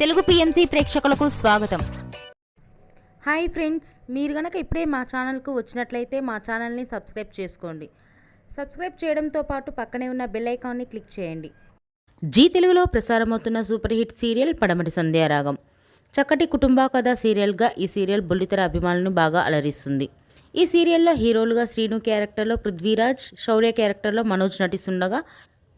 Telugu PMC ప్రేక్షకులకు స్వాగతం. Hi friends, మీరు గనక ఇప్పుడే మా ఛానల్కు వచ్చినట్లయితే మా ఛానల్ని సబ్స్క్రైబ్ చేసుకోండి. సబ్స్క్రైబ్ చేయడంతో పాటు పక్కనే ఉన్న బెల్ ఐకాన్ని క్లిక్ చేయండి. జీ తెలుగులో ప్రసారమవుతున్న సూపర్ హిట్ సీరియల్ పడమటి సంధ్యారాగం. చక్కటి కుటుంబ కథ సీరియల్గా ఈ సీరియల్ బుల్లితెర అభిమానులను బాగా అలరిస్తుంది. ఈ సీరియల్లో హీరోలుగా శ్రీను క్యారెక్టర్లో పృథ్వీరాజ్, శౌర్య క్యారెక్టర్లో మనోజ్ నటిస్తుండగా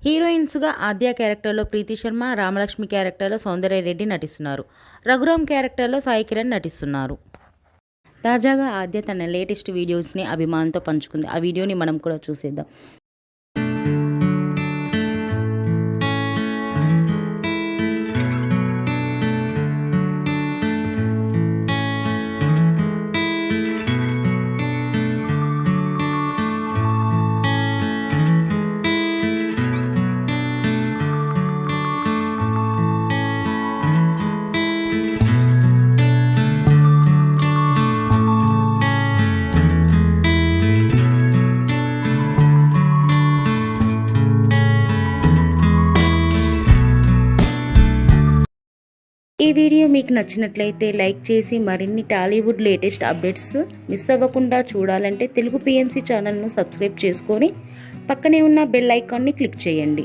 హీరోయిన్స్గా ఆద్య క్యారెక్టర్లో ప్రీతి శర్మ, రామలక్ష్మి క్యారెక్టర్లో సౌందర్య రెడ్డి నటిస్తున్నారు. రఘురామ్ క్యారెక్టర్లో సాయి కిరణ్ నటిస్తున్నారు. తాజాగా ఆద్య తన లేటెస్ట్ వీడియోస్ని అభిమానులతో పంచుకుంది. ఆ వీడియోని మనం కూడా చూసేద్దాం. ఈ వీడియో మీకు నచ్చినట్లయితే లైక్ చేసి మరిన్ని టాలీవుడ్ లేటెస్ట్ అప్డేట్స్ మిస్ అవ్వకుండా చూడాలంటే తెలుగు పిఎంసి ఛానల్ను సబ్స్క్రైబ్ చేసుకొని పక్కనే ఉన్న బెల్ ఐకాన్ని క్లిక్ చేయండి.